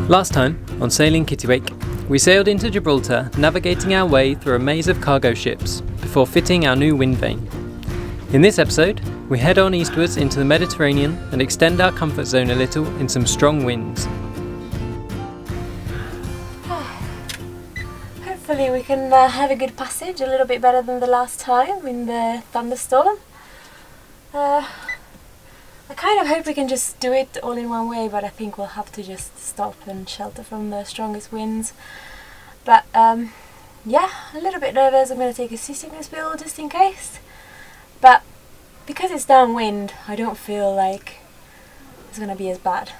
Last time, on Sailing Kittiwake, we sailed into Gibraltar, navigating our way through a maze of cargo ships before fitting our new wind vane. In this episode, we head on eastwards into the Mediterranean and extend our comfort zone a little in some strong winds. Hopefully we can have a good passage, a little bit better than the last time in the thunderstorm. I kind of hope we can just do it all in one way, but I think we'll have to just stop and shelter from the strongest winds. But yeah, a little bit nervous. I'm going to take a seasickness pill just in case. But because it's downwind, I don't feel like it's going to be as bad.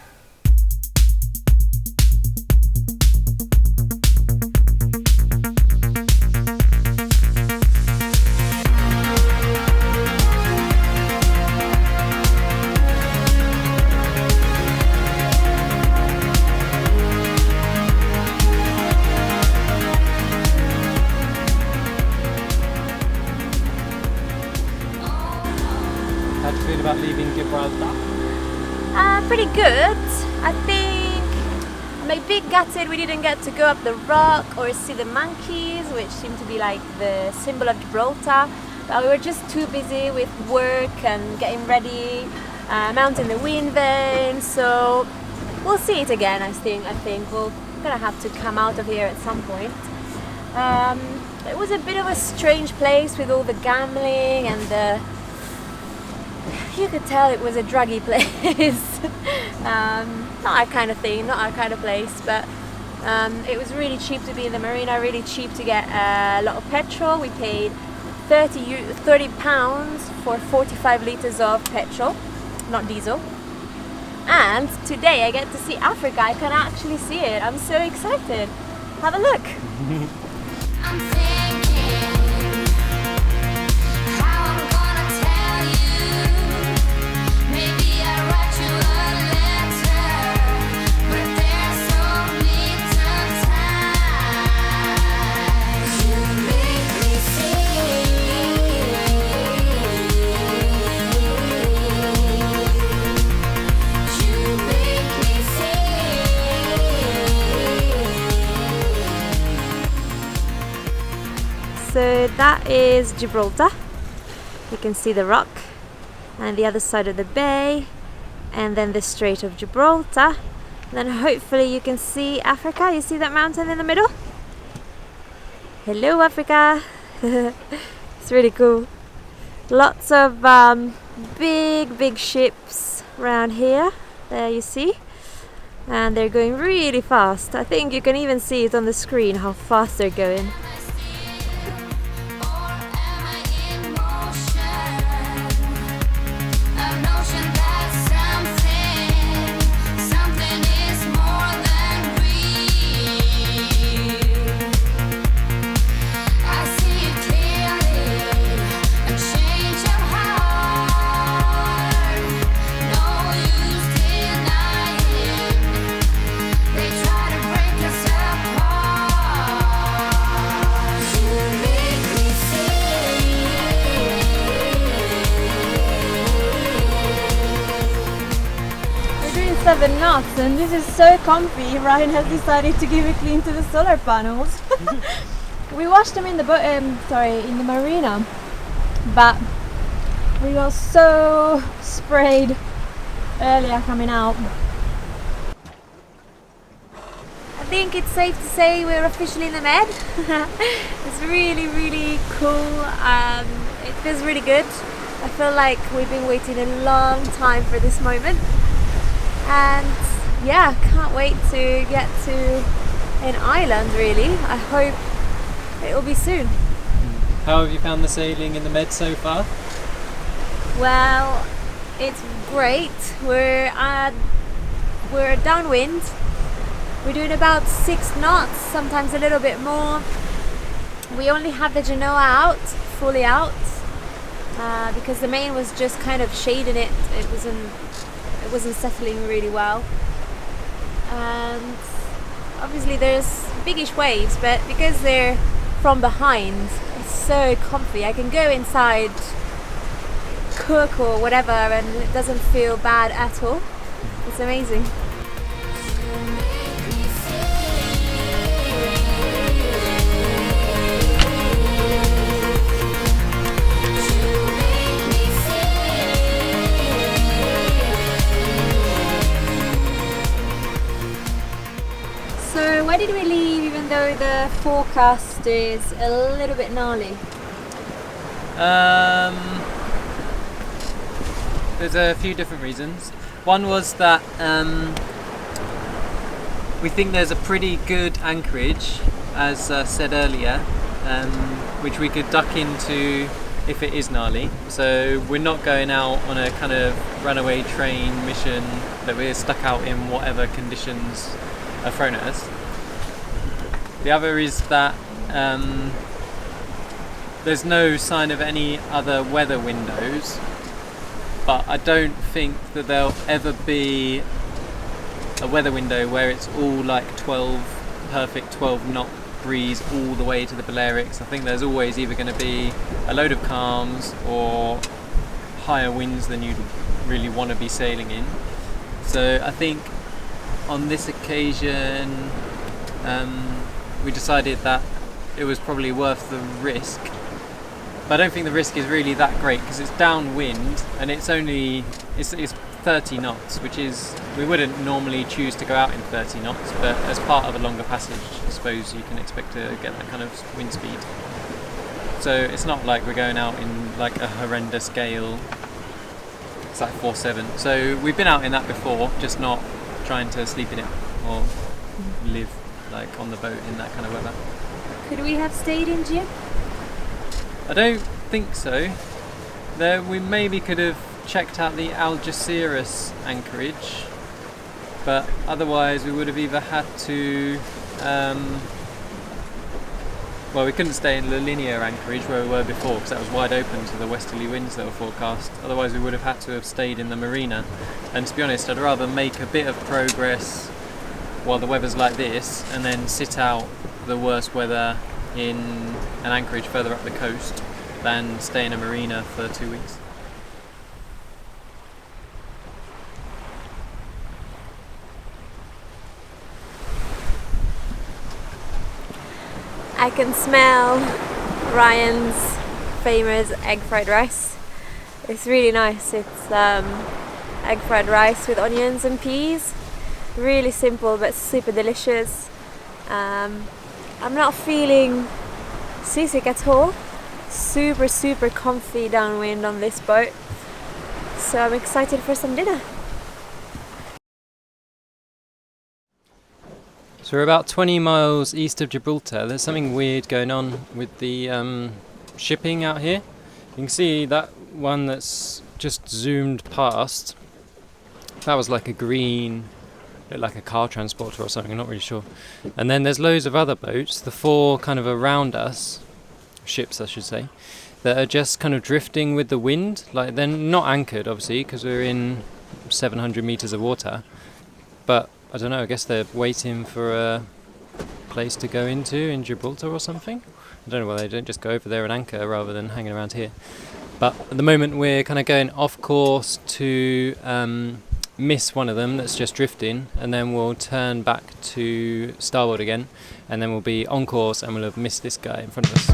How do you feel about leaving Gibraltar? Pretty good. I think I'm a bit gutted we didn't get to go up the rock or see the monkeys, which seem to be like the symbol of Gibraltar. But we were just too busy with work and getting ready, mounting the wind vane. So we'll see it again. I think we're gonna have to come out of here at some point. It was a bit of a strange place with all the gambling and you could tell it was a druggy place. Not our kind of thing, not our kind of place, but it was really cheap to be in the marina, really cheap to get a lot of petrol. We paid £30 for 45 litres of petrol, not diesel. And today I get to see Africa. I can actually see it. I'm so excited. Have a look. I'm thinking how I'm gonna tell you. Maybe I write you a letter, but there's only time. You make me sing. You make me sing. So that is Gibraltar. You can see the rock and the other side of the bay, and then the Strait of Gibraltar. And then hopefully you can see Africa. You see that mountain in the middle? Hello Africa! It's really cool. Lots of big ships around here. There you see. And they're going really fast. I think you can even see it on the screen how fast they're going. We're doing 7 knots and this is so comfy. Ryan has decided to give it clean to the solar panels. We washed them in the in the marina, but we got so sprayed earlier coming out. I think it's safe to say we're officially in the Med. It's really cool. It feels really good. I feel like we've been waiting a long time for this moment, and yeah, can't wait to get to an island really. I hope it will be soon. How have you found the sailing in the Med so far? Well, it's great. We're downwind. We're doing about 6 knots, sometimes a little bit more. We only have the genoa out, fully out, because the main was just kind of shading it. It wasn't settling really well. And obviously there's biggish waves, but because they're from behind, it's so comfy. I can go inside, cook or whatever, and it doesn't feel bad at all. It's amazing. So the forecast is a little bit gnarly. There's a few different reasons. One was that we think there's a pretty good anchorage, as said earlier, which we could duck into if it is gnarly. So we're not going out on a kind of runaway train mission that we're stuck out in whatever conditions are thrown at us. The other is that there's no sign of any other weather windows, but I don't think that there'll ever be a weather window where it's all like perfect 12 knot breeze all the way to the Balearics. I think there's always either going to be a load of calms or higher winds than you'd really want to be sailing in. So I think on this occasion we decided that it was probably worth the risk. But I don't think the risk is really that great because it's downwind and it's 30 knots, which is, we wouldn't normally choose to go out in 30 knots, but as part of a longer passage I suppose you can expect to get that kind of wind speed. So it's not like we're going out in like a horrendous gale. It's like 4-7. So we've been out in that before, just not trying to sleep in it or live like on the boat in that kind of weather. Could we have stayed in Gib? I don't think so. We maybe could have checked out the Algeciras anchorage, but otherwise we would have either had to we couldn't stay in the linear anchorage where we were before because that was wide open to the westerly winds that were forecast. Otherwise we would have had to have stayed in the marina, and to be honest I'd rather make a bit of progress while the weather's like this and then sit out the worst weather in an anchorage further up the coast than stay in a marina for 2 weeks. I can smell Ryan's famous egg fried rice. It's really nice. It's egg fried rice with onions and peas. Really simple but super delicious. I'm not feeling seasick at all. Super comfy downwind on this boat. So I'm excited for some dinner. So we're about 20 miles east of Gibraltar. There's something weird going on with the shipping out here. You can see that one that's just zoomed past. That was like a green, like a car transporter or something, I'm not really sure. And then there's loads of other boats, the four kind of around us, ships I should say, that are just kind of drifting with the wind. Like they're not anchored obviously because we're in 700 meters of water, but I don't know, I guess they're waiting for a place to go into in Gibraltar or something. I don't know why they don't just go over there and anchor rather than hanging around here. But at the moment we're kind of going off course to miss one of them that's just drifting, and then we'll turn back to starboard again, and then we'll be on course and we'll have missed this guy in front of us.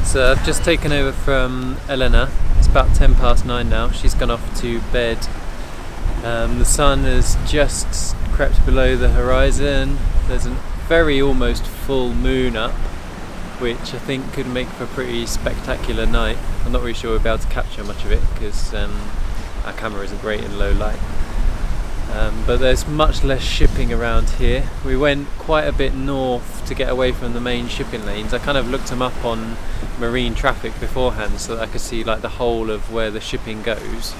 So I've just taken over from Elena. It's about 9:10 now. She's gone off to bed. The sun has just crept below the horizon. There's a very almost full moon up, which I think could make for a pretty spectacular night. I'm not really sure we'll be able to capture much of it because our camera isn't great in low light. But there's much less shipping around here. We went quite a bit north to get away from the main shipping lanes. I kind of looked them up on marine traffic beforehand so that I could see like the whole of where the shipping goes,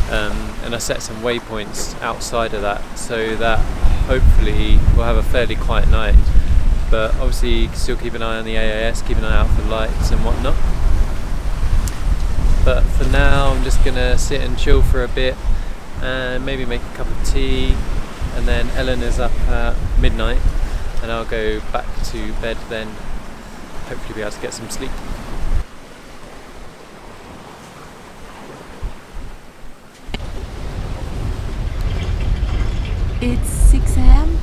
and I set some waypoints outside of that so that hopefully we'll have a fairly quiet night. but obviously still keep an eye on the AIS, keep an eye out for lights and whatnot. But for now I'm just gonna sit and chill for a bit and maybe make a cup of tea, and then Ellen is up at midnight and I'll go back to bed then, hopefully be able to get some sleep. It's 6 a.m.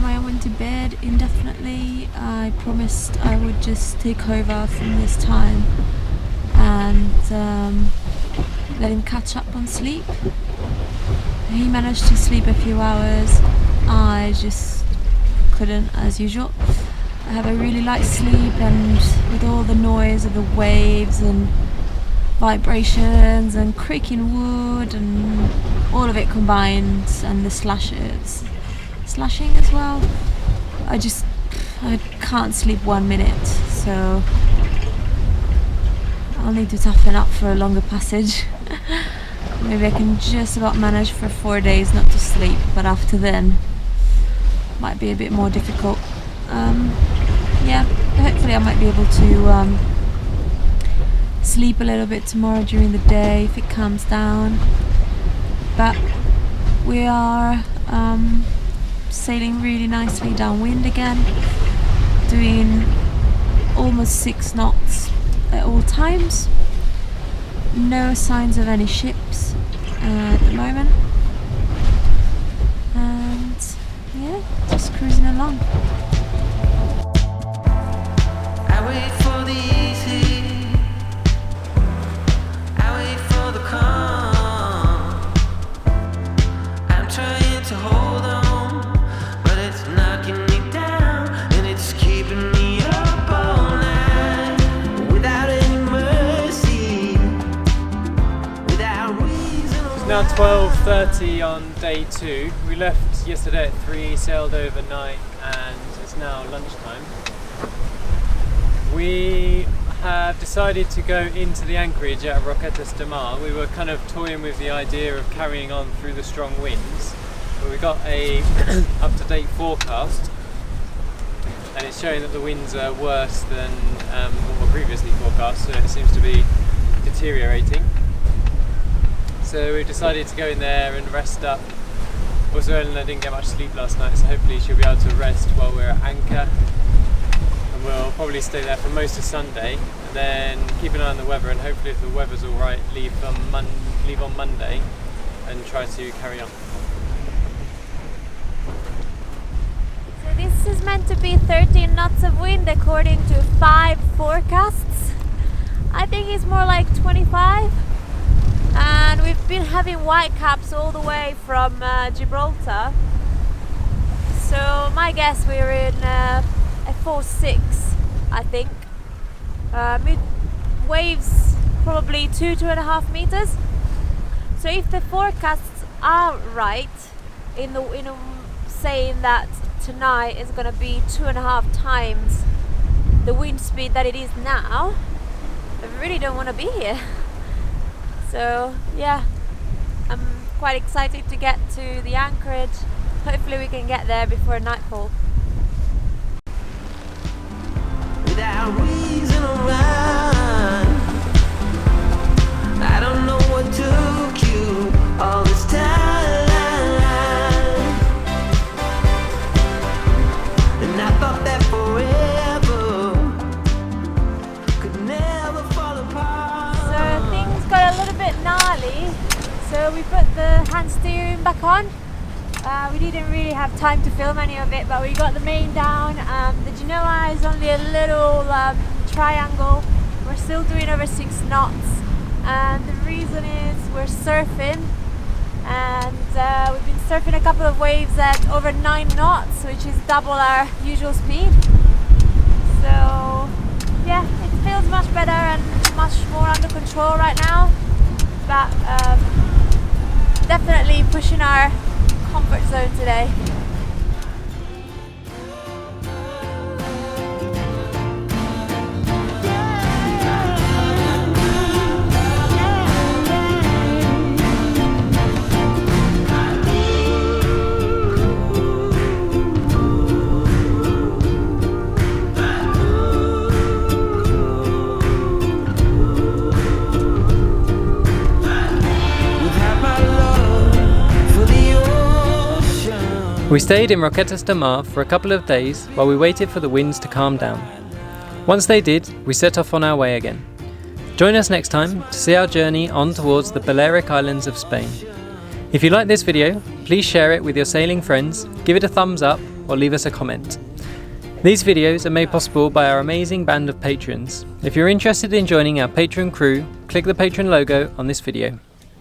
I went to bed indefinitely. I promised I would just take over from this time and let him catch up on sleep. He managed to sleep a few hours. I just couldn't, as usual. I have a really light sleep, and with all the noise of the waves and vibrations and creaking wood and all of it combined, and the slashing as well, I can't sleep 1 minute, so I'll need to toughen up for a longer passage. Maybe I can just about manage for 4 days not to sleep, but after then might be a bit more difficult. Yeah, hopefully I might be able to sleep a little bit tomorrow during the day if it calms down. But we are sailing really nicely downwind again, doing almost 6 knots at all times. No signs of any ships at the moment, and yeah, just cruising along. I wait for the easy, I wait for the calm. I'm trying to hold on, but it's knocking me down, and it's keeping me up all night without any mercy, without reason. It's now 12:30 on day 2. We left yesterday at 3, sailed overnight, and it's now lunchtime. We have decided to go into the anchorage at Roquetas de Mar. We were kind of toying with the idea of carrying on through the strong winds, but we got a up-to-date forecast, and it's showing that the winds are worse than what were previously forecast, so it seems to be deteriorating. So we decided to go in there and rest up. Also, Ellen didn't get much sleep last night, so hopefully she'll be able to rest while we're at anchor. And we'll probably stay there for most of Sunday, and then keep an eye on the weather, and hopefully if the weather's alright, leave on Monday and try to carry on. So this is meant to be 13 knots of wind according to 5 forecasts. I think it's more like 25. And we've been having whitecaps all the way from Gibraltar. So my guess we're in a 4-6, I think. Waves probably 2.5 meters. So if the forecasts are right in saying that tonight is going to be 2.5 times the wind speed that it is now, I really don't want to be here. So yeah, I'm quite excited to get to the anchorage. Hopefully we can get there before nightfall. Without reason or rhyme, I don't know what took you all this time, and I thought that forever could never fall apart. So things got a little bit gnarly, so we put the hand steering back on. We didn't really have time to film any of it, but we got the main down. The Genoa is only a little triangle. We're still doing over 6 knots, and the reason is we're surfing, and we've been surfing a couple of waves at over 9 knots, which is double our usual speed. So yeah, it feels much better and much more under control right now, but definitely pushing our comfort zone today. We stayed in Roquetas de Mar for a couple of days while we waited for the winds to calm down. Once they did, we set off on our way again. Join us next time to see our journey on towards the Balearic Islands of Spain. If you like this video, please share it with your sailing friends, give it a thumbs up or leave us a comment. These videos are made possible by our amazing band of patrons. If you're interested in joining our Patreon crew, click the Patreon logo on this video.